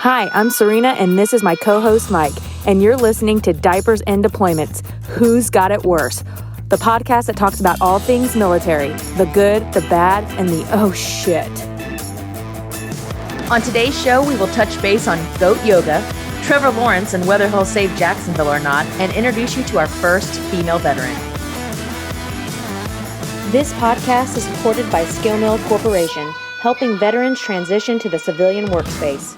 Hi, I'm Serena, and this is my co-host, Mike, and you're listening to Diapers and Deployments, Who's Got It Worse? The podcast that talks about all things military, the good, the bad, and the oh shit. On today's show, we will touch base on goat yoga, Trevor Lawrence, and whether he'll save Jacksonville or not, and introduce you to our first female veteran. This podcast is supported by Skill Mill Corporation, helping veterans transition to the civilian workspace.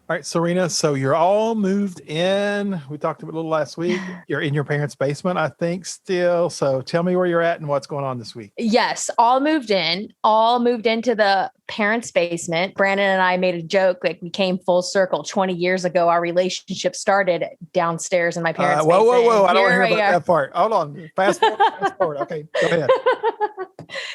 All right, Serena, so you're all moved in. We talked about it a little last week. You're in your parents' basement, I think, still. So tell me where you're at and what's going on this week. Yes, all moved into the parents' basement. Brandon and I made a joke, like we came full circle. 20 years ago, our relationship started downstairs in my parents' basement. Whoa. I don't want to hear about that part. Hold on. Fast forward. Okay, go ahead.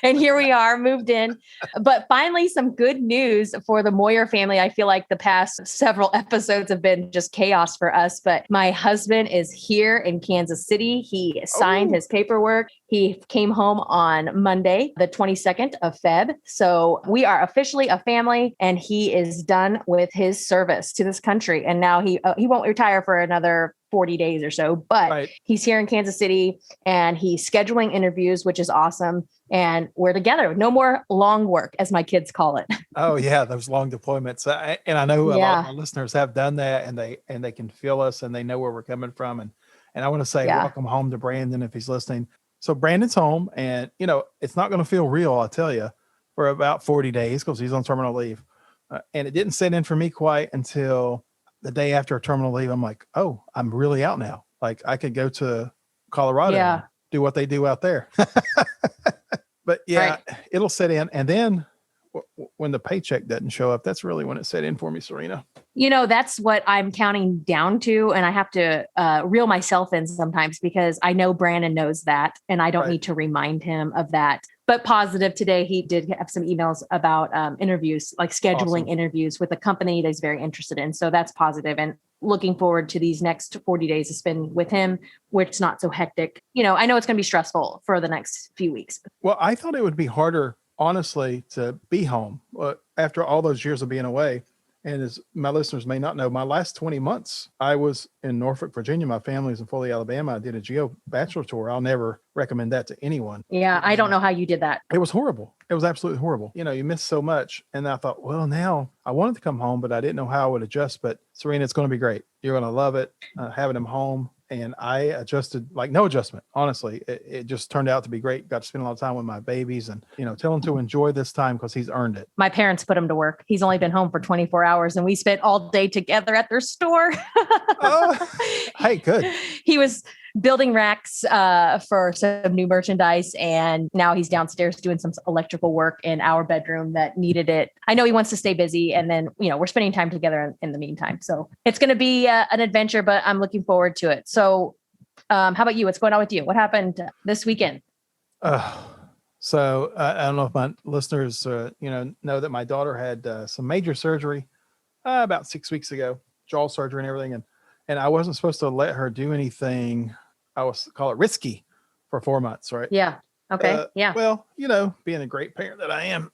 And here we are, moved in. But finally, some good news for the Moyer family. I feel like the past several episodes have been just chaos for us. But my husband is here in Kansas City. He signed his paperwork. He came home on Monday, the 22nd of Feb. So we are officially a family, and he is done with his service to this country. And now he won't retire for another 40 days or so, but He's here in Kansas City and he's scheduling interviews, which is awesome. And we're together. No more long work, as my kids call it. Oh yeah, those long deployments. And I know a lot of our listeners have done that, and they can feel us and they know where we're coming from. And I want to say welcome home to Brandon if he's listening. So Brandon's home, and it's not going to feel real, I'll tell you, for about 40 days because he's on terminal leave. And it didn't set in for me quite until the day after terminal leave. I'm like, oh, I'm really out now. Like I could go to Colorado and do what they do out there. But it'll set in. And then when the paycheck doesn't show up, that's really when it set in for me, Serena. That's what I'm counting down to. And I have to reel myself in sometimes because I know Brandon knows that. And I don't need to remind him of that. But positive today, he did have some emails about interviews, like scheduling interviews with a company that he's very interested in. So that's positive. And looking forward to these next 40 days to spend with him, where it's not so hectic. I know it's going to be stressful for the next few weeks. Well, I thought it would be harder, honestly, to be home after all those years of being away. And as my listeners may not know, my last 20 months, I was in Norfolk, Virginia. My family's in Foley, Alabama. I did a geo bachelor tour. I'll never recommend that to anyone. Yeah, I don't know how you did that. It was horrible. It was absolutely horrible. You miss so much. And I thought, well, now I wanted to come home, but I didn't know how I would adjust. But Serena, it's going to be great. You're going to love it, having him home. And I adjusted like no adjustment. Honestly, it just turned out to be great. Got to spend a lot of time with my babies and, tell him to enjoy this time because he's earned it. My parents put him to work. He's only been home for 24 hours and we spent all day together at their store. Hey, good. He was building racks for some new merchandise. And now he's downstairs doing some electrical work in our bedroom that needed it. I know he wants to stay busy. And then, we're spending time together in the meantime. So it's going to be an adventure, but I'm looking forward to it. So how about you? What's going on with you? What happened this weekend? So I don't know if my listeners, know that my daughter had some major surgery about 6 weeks ago, jaw surgery and everything. And I wasn't supposed to let her do anything. I was call it risky for 4 months, right? Yeah. Okay. Well, being a great parent that I am,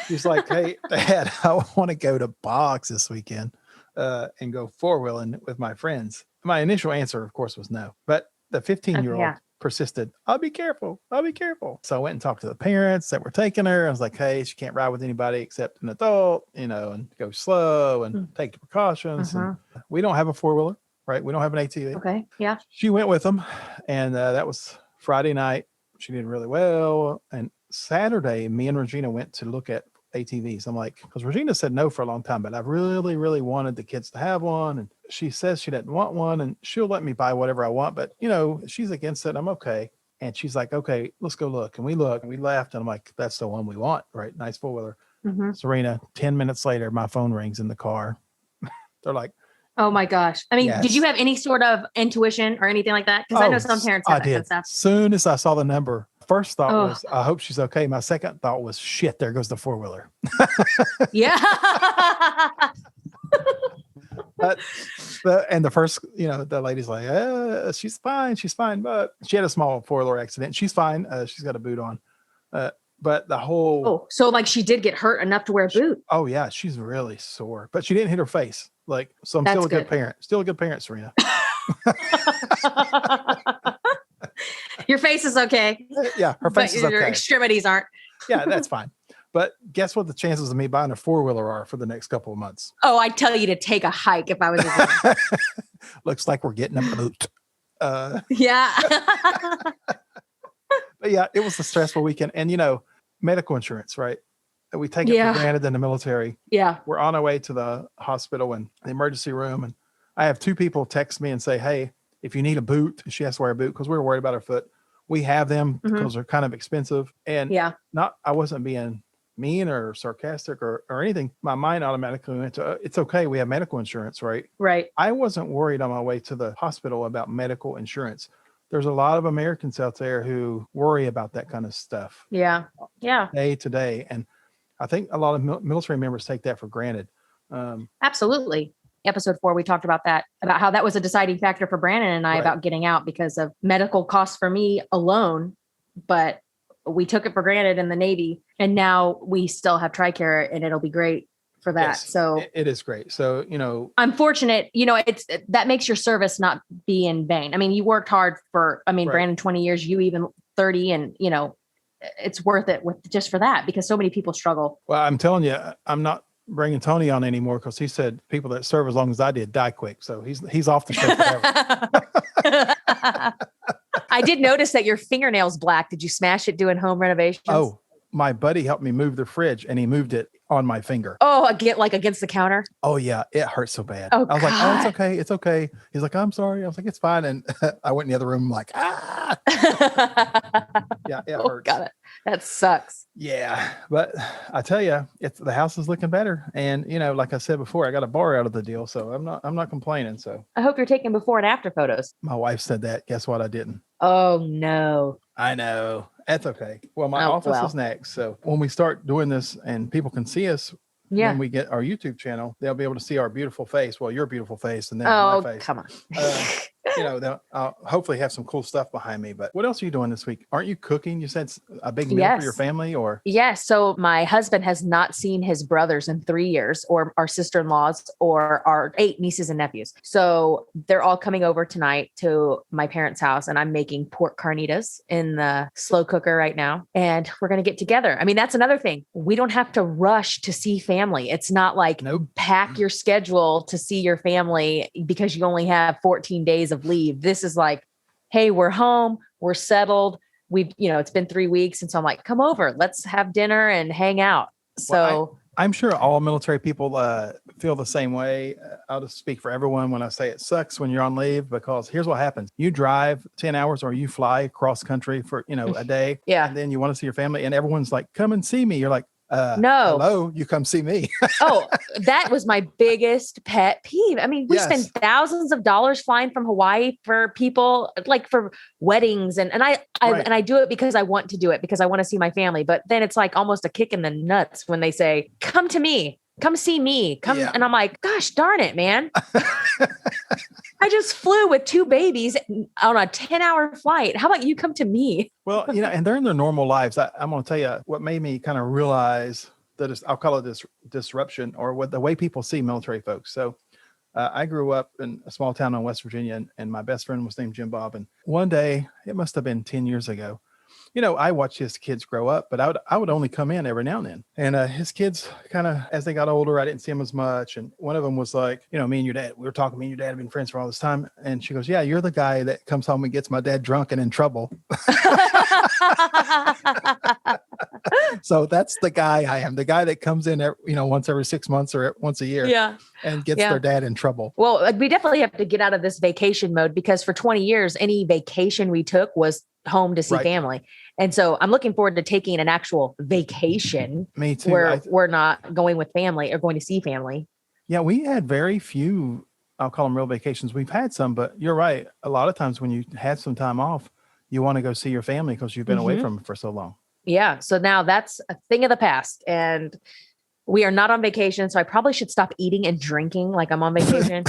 she's like, hey, Dad, I want to go to Boggs this weekend and go four-wheeling with my friends. My initial answer, of course, was no. But the 15-year-old persisted. I'll be careful. So I went and talked to the parents that were taking her. I was like, hey, she can't ride with anybody except an adult, and go slow and take the precautions. And we don't have a four-wheeler, right? We don't have an ATV. Okay. Yeah. She went with them. And that was Friday night. She did really well. And Saturday, me and Regina went to look at ATVs. I'm like, because Regina said no for a long time, but I really, really wanted the kids to have one. And she says she doesn't want one and she'll let me buy whatever I want, but she's against it. I'm okay. And she's like, okay, let's go look. And we looked and we left. And I'm like, that's the one we want, right? Nice four-wheeler. Serena, 10 minutes later, my phone rings in the car. They're like, oh my gosh. I mean, Did you have any sort of intuition or anything like that? Because I know some parents have that kind of stuff. As soon as I saw the number, first thought was, I hope she's okay. My second thought was, shit, there goes the four-wheeler. Yeah. And the first, the lady's like, she's fine. But she had a small four-wheeler accident. She's fine. She's got a boot on. But the whole so like she did get hurt enough to wear a boot. Oh yeah, she's really sore, but she didn't hit her face. Like, so I'm still a good parent. Still a good parent, Serena. Your face is okay. Yeah, her face is okay. Your extremities aren't. Yeah, that's fine. But guess what the chances of me buying a 4-wheeler are for the next couple of months? Oh, I'd tell you to take a hike if I was a Looks like we're getting a boot. Yeah. But yeah, it was a stressful weekend. And, medical insurance, right? We take it for granted in the military. Yeah. We're on our way to the hospital and the emergency room. And I have 2 people text me and say, hey, if you need a boot, she has to wear a boot because we were worried about her foot. We have them because they're kind of expensive. And I wasn't being mean or sarcastic or anything. My mind automatically went to, it's okay. We have medical insurance, right? Right. I wasn't worried on my way to the hospital about medical insurance. There's a lot of Americans out there who worry about that kind of stuff. Yeah. Yeah. Day to day. And I think a lot of military members take that for granted. Absolutely. Episode 4, we talked about that, about how that was a deciding factor for Brandon and I about getting out because of medical costs for me alone. But we took it for granted in the Navy, and now we still have TRICARE, and it'll be great for that. Yes, so it is great. So, I'm fortunate, it's that makes your service not be in vain. I mean, you worked hard for, Brandon, 20 years, you even 30, and it's worth it just for that, because so many people struggle. Well, I'm telling you, I'm not bringing Tony on anymore because he said people that serve as long as I did die quick. So he's off the show forever. I did notice that your fingernail's black. Did you smash it doing home renovations? Oh, my buddy helped me move the fridge and he moved it on my finger. Oh, against the counter? Oh yeah, it hurt so bad. Oh, I was like, oh, it's okay. It's okay. He's like, I'm sorry. I was like, it's fine. And I went in the other room like, ah. Yeah, it hurts. Got it. That sucks. Yeah. But I tell you, the house is looking better. And like I said before, I got a bar out of the deal. So I'm not complaining. So I hope you're taking before and after photos. My wife said that. Guess what? I didn't. Oh no. I know. That's okay. Well, my office is next. So when we start doing this and people can see us, when we get our YouTube channel, they'll be able to see our beautiful face. Well, your beautiful face and then my face. Come on. They'll hopefully have some cool stuff behind me. But what else are you doing this week? Aren't you cooking? You said a big meal for your family, or? Yes. So my husband has not seen his brothers in 3 years, or our sister-in-laws, or our 8 nieces and nephews. So they're all coming over tonight to my parents' house, and I'm making pork carnitas in the slow cooker right now. And we're going to get together. I mean, that's another thing. We don't have to rush to see family. It's not like pack your schedule to see your family because you only have 14 days of leave. This is like, hey, we're home, we're settled. We've, it's been 3 weeks. And so I'm like, come over, let's have dinner and hang out. So I'm sure all military people feel the same way. I'll just speak for everyone when I say it sucks when you're on leave, because here's what happens. You drive 10 hours or you fly cross country for, a day. Yeah. And then you want to see your family and everyone's like, come and see me. You're like, no, hello, you come see me. Oh, that was my biggest pet peeve. I mean, we spend thousands of dollars flying from Hawaii for people, like for weddings. And I do it because I want to do it, because I want to see my family. But then it's like almost a kick in the nuts when they say, come to me, come see me, come. Yeah. And I'm like, gosh, darn it, man. I just flew with 2 babies on a 10-hour flight. How about you come to me? Well, and they're in their normal lives. I'm going to tell you what made me kind of realize that I'll call it this disruption, or what the way people see military folks. So I grew up in a small town in West Virginia, and my best friend was named Jim Bob. And one day, it must have been 10 years ago, I watched his kids grow up, but I would only come in every now and then. And his kids kind of, as they got older, I didn't see them as much. And one of them was like, me and your dad, we were talking, me and your dad have been friends for all this time. And she goes, yeah, you're the guy that comes home and gets my dad drunk and in trouble. So that's the guy I am, the guy that comes in, once every 6 months or once a year and gets their dad in trouble. Well, we definitely have to get out of this vacation mode, because for 20 years, any vacation we took was home to see family. And so I'm looking forward to taking an actual vacation. Me too. Where we're not going with family or going to see family. Yeah, we had very few, I'll call them real vacations. We've had some, but you're right. A lot of times when you had some time off, you want to go see your family because you've been away from them for so long. Yeah. So now that's a thing of the past. And We are not on vacation, so I probably should stop eating and drinking like I'm on vacation.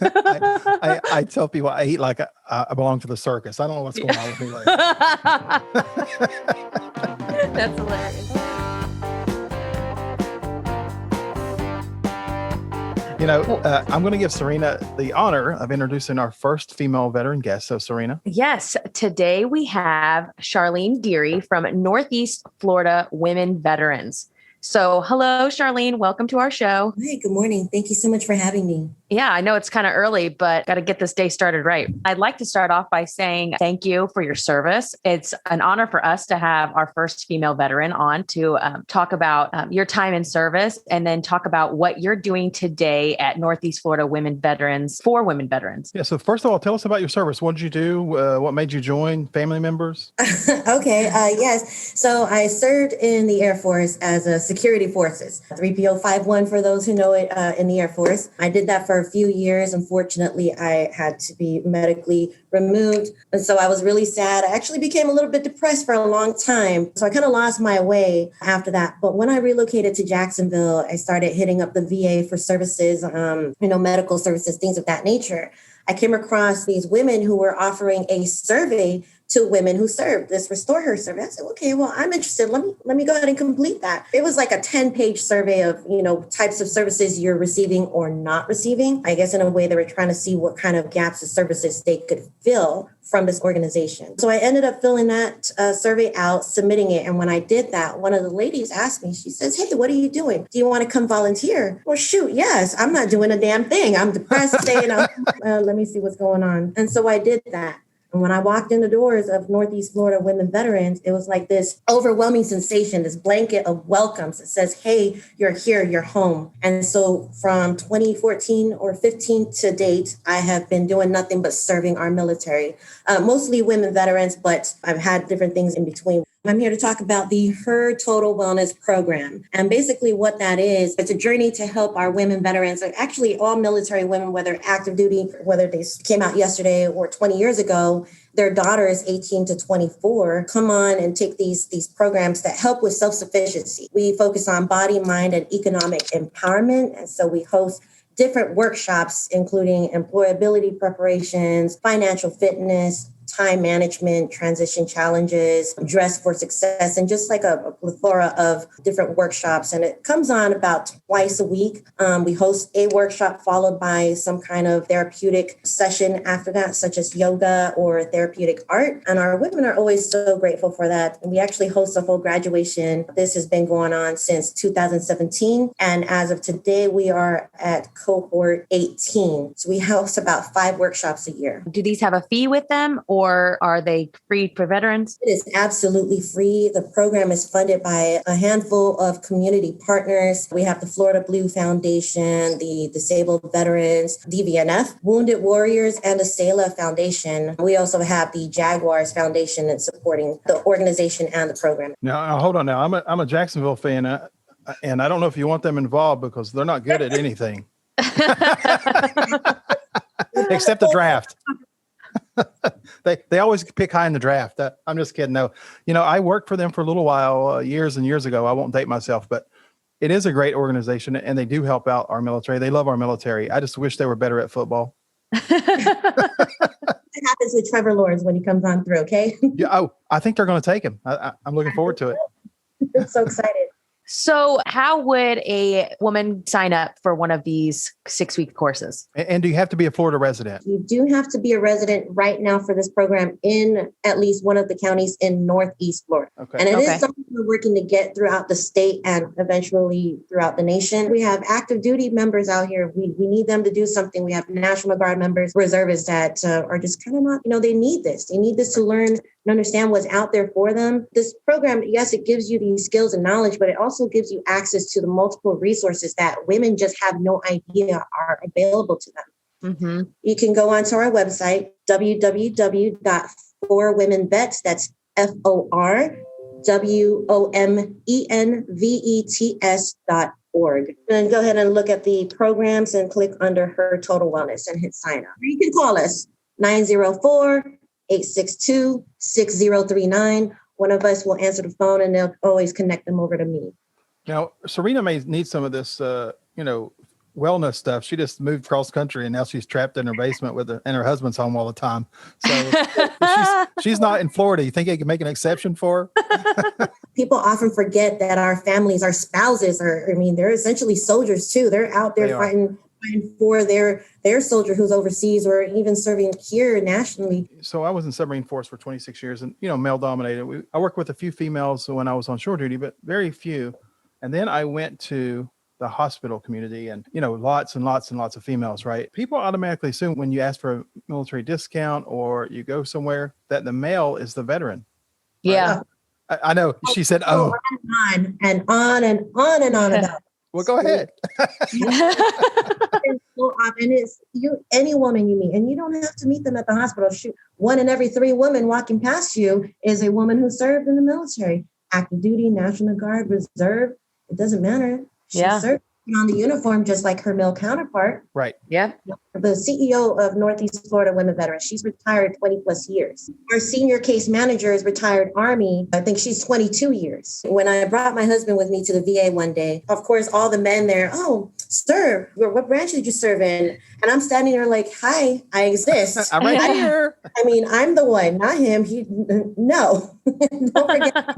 I tell people I eat like I belong to the circus. I don't know what's going on with me lately. That's hilarious. I'm going to give Serena the honor of introducing our first female veteran guest. So, Serena. Yes. Today we have Sharleen Deary from Northeast Florida Women Veterans. So hello, Sharleen. Welcome to our show. Hi, good morning. Thank you so much for having me. Yeah, I know it's kind of early, but got to get this day started right. I'd like to start off by saying thank you for your service. It's an honor for us to have our first female veteran on to talk about your time in service and then talk about what you're doing today at Northeast Florida Women Veterans for Women Veterans. Yeah. So first of all, tell us about your service. What did you do? What made you join? Family members? Okay. Yes. So I served in the Air Force as a security forces, 3PO51 for those who know it in the Air Force. I did that for a few years. Unfortunately, I had to be medically removed. And so I was really sad. I actually became a little bit depressed for a long time. So I kind of lost my way after that. But when I relocated to Jacksonville, I started hitting up the VA for services, medical services, things of that nature. I came across these women who were offering a survey to women who served, this Restore Her survey. I said, okay, well, I'm interested. Let me go ahead and complete that. It was like a 10-page survey of, types of services you're receiving or not receiving. I guess in a way they were trying to see what kind of gaps of services they could fill from this organization. So I ended up filling that survey out, submitting it. And when I did that, one of the ladies asked me, she says, hey, what are you doing? Do you want to come volunteer? Well, shoot, yes, I'm not doing a damn thing. I'm depressed, staying up. Let me see what's going on. And so I did that. And when I walked in the doors of Northeast Florida Women Veterans, it was like this overwhelming sensation, this blanket of welcomes that says, hey, you're here, you're home. And so from 2014 or 15 to date, I have been doing nothing but serving our military, mostly women veterans, but I've had different things in between. I'm here to talk about the Her Total Wellness Program. And basically what that is, it's a journey to help our women veterans, actually all military women, whether active duty, whether they came out yesterday or 20 years ago, their daughters 18 to 24 come on and take these programs that help with self-sufficiency. We focus on body, mind, and economic empowerment. And so we host different workshops, including employability preparations, financial fitness, time management, transition challenges, dress for success, and just like a plethora of different workshops. And it comes on about twice a week. We host a workshop followed by some kind of therapeutic session after that, such as yoga or therapeutic art. And our women are always so grateful for that. And we actually host a full graduation. This has been going on since 2017. And as of today, we are at cohort 18. So we host about 5 workshops a year. Do these have a fee with them, or are they free for veterans? It is absolutely free. The program is funded by a handful of community partners. We have the Florida Blue Foundation, the Disabled Veterans, DVNF, Wounded Warriors, and the SELA Foundation. We also have the Jaguars Foundation in supporting the organization and the program. Now, hold on. Now, I'm a Jacksonville fan, and I don't know if you want them involved because they're not good at anything. Except the draft. They always pick high in the draft. I'm just kidding. No, I worked for them for a little while, years and years ago. I won't date myself, but it is a great organization and they do help out our military. They love our military. I just wish they were better at football. What happens with Trevor Lawrence when he comes on through, okay? Yeah. Oh, I think they're going to take him. I'm looking forward to it. I'm so excited. So how would a woman sign up for one of these 6-week courses? And do you have to be a Florida resident? You do have to be a resident right now for this program in at least one of the counties in Northeast Florida. Okay. And it is something we're working to get throughout the state and eventually throughout the nation. We have active duty members out here. We need them to do something. We have National Guard members, reservists that are just kind of not, they need this. They need this to learn and understand what's out there for them. This program, yes, it gives you these skills and knowledge, but it also gives you access to the multiple resources that women just have no idea are available to them. Mm-hmm. You can go onto our website, www.forwomenvets, that's FORWOMENVETS.org. And go ahead and look at the programs and click under Her Total Wellness and hit sign up. You can call us 904-862-6039. One of us will answer the phone and they'll always connect them over to me. Now, Serena may need some of this, wellness stuff. She just moved cross country and now she's trapped in her basement and her husband's home all the time. So she's not in Florida. You think they can make an exception for her? People often forget that our families, our spouses they're essentially soldiers too. They're out there fighting for their soldier who's overseas or even serving here nationally. So I was in submarine force for 26 years and, male dominated. I worked with a few females when I was on shore duty, but very few. And then I went to the hospital community and, lots and lots and lots of females, right? People automatically assume when you ask for a military discount or you go somewhere that the male is the veteran. Yeah. Right? I know. She said, oh. On and on and on and on about. Well, go ahead. And it's any woman you meet, and you don't have to meet them at the hospital. Shoot, 1 in every 3 women walking past you is a woman who served in the military, active duty, National Guard, Reserve. It doesn't matter. She served on the uniform just like her male counterpart. Right. Yeah. The CEO of Northeast Florida Women Veterans, she's retired 20 plus years. Our senior case manager is retired Army. I think she's 22 years. When I brought my husband with me to the VA one day, of course, all the men there, oh, sir, what branch did you serve in? And I'm standing there like, hi, I exist. I'm right here. I'm the one, not him. No, don't forget.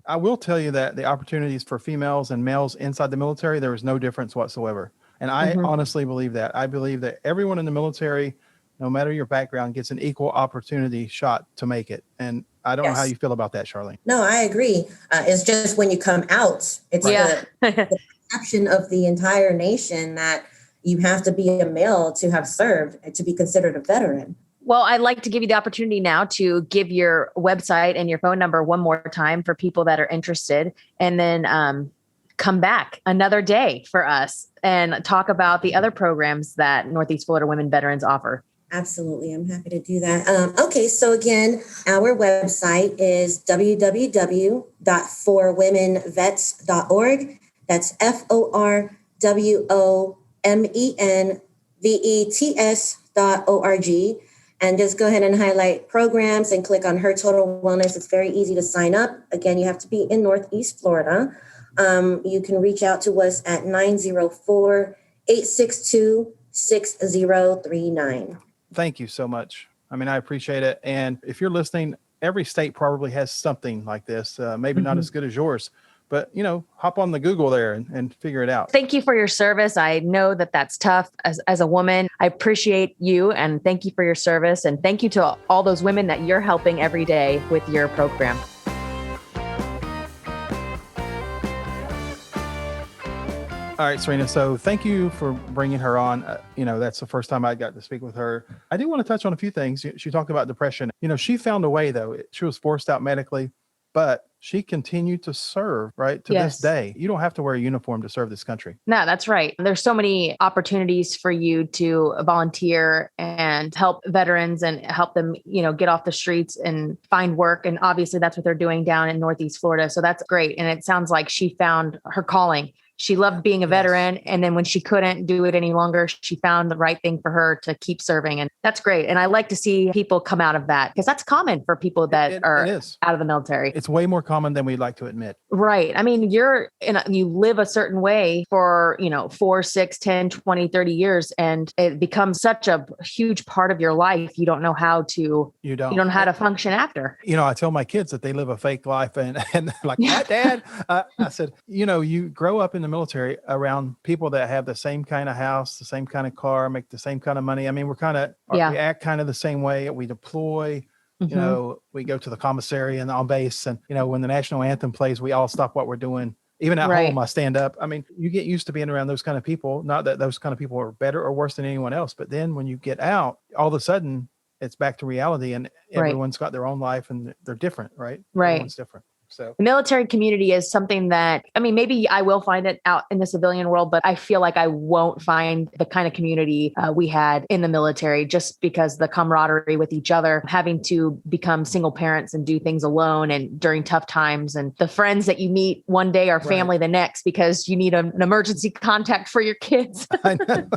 I will tell you that the opportunities for females and males inside the military, there is no difference whatsoever. And I honestly believe that. I believe that everyone in the military, no matter your background, gets an equal opportunity shot to make it. And I don't know how you feel about that, Sharleen. No, I agree. It's just when you come out, it's the perception of the entire nation that you have to be a male to have served and to be considered a veteran. Well, I'd like to give you the opportunity now to give your website and your phone number one more time for people that are interested, and then come back another day for us and talk about the other programs that Northeast Florida Women Veterans offer. Absolutely. I'm happy to do that. Okay. So again, our website is www.forwomenvets.org. That's FORWOMENVETS.org. And just go ahead and highlight programs and click on Her Total Wellness. It's very easy to sign up. Again, you have to be in Northeast Florida. You can reach out to us at 904-862-6039. Thank you so much. I appreciate it. And if you're listening, every state probably has something like this, maybe not as good as yours. But, hop on the Google there and figure it out. Thank you for your service. I know that that's tough as a woman. I appreciate you and thank you for your service. And thank you to all those women that you're helping every day with your program. All right, Serena. So thank you for bringing her on. That's the first time I got to speak with her. I do want to touch on a few things. She talked about depression. She found a way, though. She was forced out medically, but she continued to serve, right, to this day. You don't have to wear a uniform to serve this country. No, that's right. There's so many opportunities for you to volunteer and help veterans and help them, get off the streets and find work. And obviously that's what they're doing down in Northeast Florida. So that's great. And it sounds like she found her calling. She loved being a veteran. And then when she couldn't do it any longer, she found the right thing for her to keep serving. And that's great. And I like to see people come out of that because that's common for people that are out of the military. It's way more common than we'd like to admit. Right. You live a certain way for, 4, 6, 10, 20, 30 years, and it becomes such a huge part of your life. You don't know how to, you don't know how to function after. I tell my kids that they live a fake life and like, Dad, I said, you grow up in the military around people that have the same kind of house, the same kind of car, make the same kind of money. We act kind of the same way. We deploy, we go to the commissary and on base. And, when the national anthem plays, we all stop what we're doing. Even at home, I stand up. You get used to being around those kind of people. Not that those kind of people are better or worse than anyone else. But then when you get out, all of a sudden it's back to reality and everyone's got their own life and they're different, right? Right. Everyone's different. So the military community is something that, maybe I will find it out in the civilian world, but I feel like I won't find the kind of community we had in the military just because the camaraderie with each other, having to become single parents and do things alone and during tough times, and the friends that you meet one day are family the next because you need an emergency contact for your kids. I know.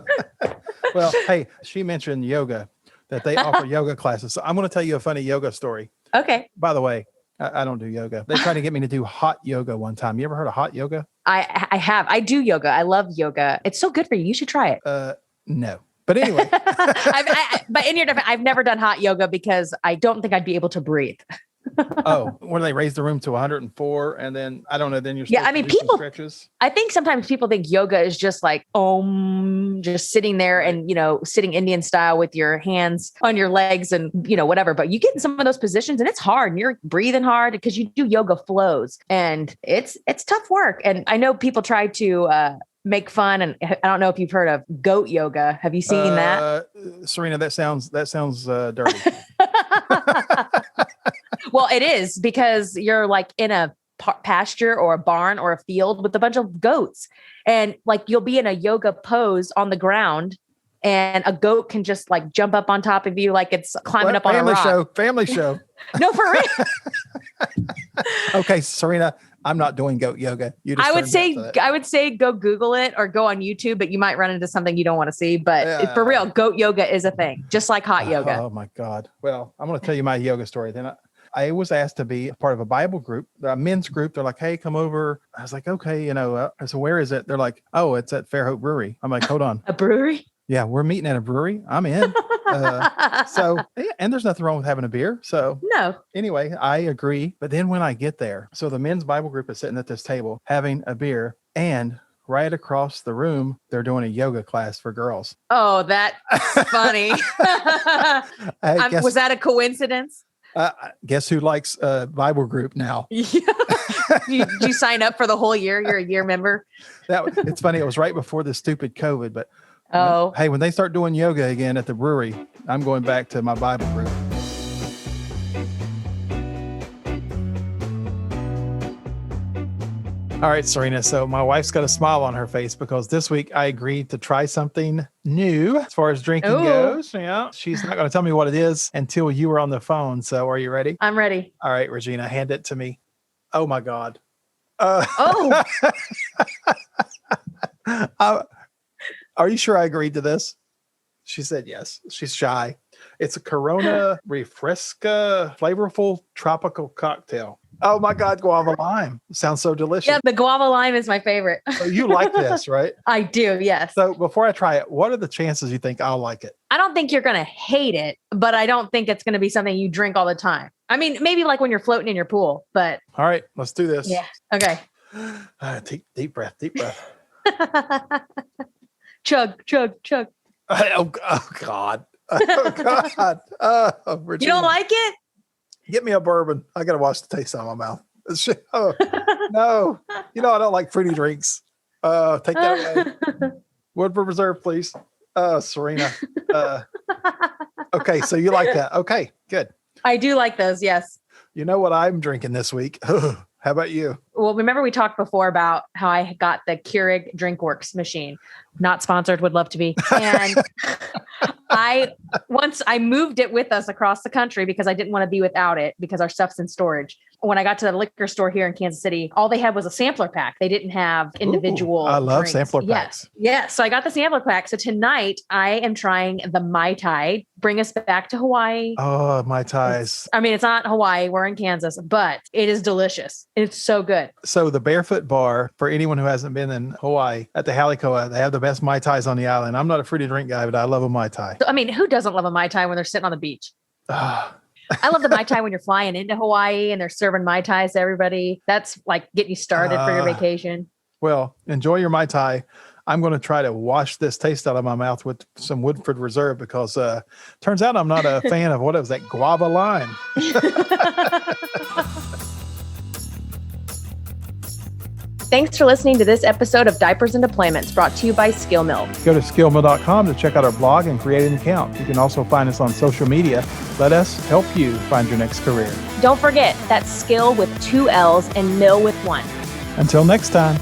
Well, hey, she mentioned yoga, that they offer yoga classes. So I'm going to tell you a funny yoga story. Okay. By the way, I don't do yoga. They tried to get me to do hot yoga one time. You ever heard of hot yoga? I have. I do yoga. I love yoga. It's so good for you. You should try it. No. But anyway. But in your defense, I've never done hot yoga because I don't think I'd be able to breathe. Oh, when they raise the room to 104 and then I don't know, then you're people stretches. I think sometimes people think yoga is just like just sitting there and sitting Indian style with your hands on your legs and whatever, but you get in some of those positions and it's hard and you're breathing hard because you do yoga flows and it's tough work. And I know people try to make fun, and I don't know if you've heard of goat yoga. Have you seen that? Serena, that sounds dirty. Well, it is because you're like in a pasture or a barn or a field with a bunch of goats, and like you'll be in a yoga pose on the ground, and a goat can just like jump up on top of you like it's climbing up on a rock. Family show. No, for real. Okay, Serena, I'm not doing goat yoga. I would say go Google it or go on YouTube, but you might run into something you don't want to see. But for real, goat yoga is a thing, just like hot yoga. Oh my God. Well, I'm going to tell you my yoga story. Then I was asked to be a part of a Bible group, a men's group. They're like, hey, come over. I was like, okay, I said, where is it? They're like, oh, it's at Fairhope Brewery. I'm like, hold on. A brewery? Yeah, we're meeting at a brewery. I'm in. And there's nothing wrong with having a beer. So no. Anyway, I agree. But then when I get there, so the men's Bible group is sitting at this table having a beer, and right across the room, they're doing a yoga class for girls. Oh, that's funny. Was that a coincidence? Guess who likes Bible group now? Yeah. Did you sign up for the whole year? You're a year member. It's funny. It was right before the stupid COVID, but hey, when they start doing yoga again at the brewery, I'm going back to my Bible group. All right, Serena. So my wife's got a smile on her face because this week I agreed to try something new as far as drinking goes. Yeah. She's not going to tell me what it is until you were on the phone. So are you ready? I'm ready. All right, Regina, hand it to me. Oh my God. Are you sure I agreed to this? She said yes. She's shy. It's a Corona Refresca flavorful tropical cocktail. Oh my God, guava lime. Sounds so delicious. Yeah, the guava lime is my favorite. So you like this, right? I do, yes. So before I try it, what are the chances you think I'll like it? I don't think you're going to hate it, but I don't think it's going to be something you drink all the time. I mean, maybe like when you're floating in your pool, but. All right, let's do this. Yeah. Okay. Deep breath. Chug, chug, chug. Oh God. Oh God. Regina. You don't like it? Get me a bourbon. I got to wash the taste out of my mouth. Oh, no. I don't like fruity drinks. Take that away. Woodford Reserve, please. Serena. Okay, so you like that. Okay, good. I do like those, yes. You know what I'm drinking this week? How about you? Well, remember we talked before about how I got the Keurig DrinkWorks machine. Not sponsored, would love to be. And once I moved it with us across the country because I didn't want to be without it because our stuff's in storage. When I got to the liquor store here in Kansas City, all they had was a sampler pack. They didn't have individual I love drinks. sampler packs. Yes. So I got the sampler pack. So tonight I am trying the Mai Tai. Bring us back to Hawaii. Oh, Mai Tais. It's not Hawaii. We're in Kansas, but it is delicious. It's so good. So the Barefoot Bar, for anyone who hasn't been in Hawaii, at the Halikoa, they have the best Mai Tais on the island. I'm not a fruity drink guy, but I love a Mai Tai. So, who doesn't love a Mai Tai when they're sitting on the beach? I love the Mai Tai when you're flying into Hawaii and they're serving Mai Tais to everybody. That's like getting you started for your vacation. Well, enjoy your Mai Tai. I'm going to try to wash this taste out of my mouth with some Woodford Reserve because turns out I'm not a fan of what was that guava lime. Thanks for listening to this episode of Diapers and Deployments brought to you by Skill Mill. Go to skillmill.com to check out our blog and create an account. You can also find us on social media. Let us help you find your next career. Don't forget, that's skill with 2 L's and mill with 1. Until next time.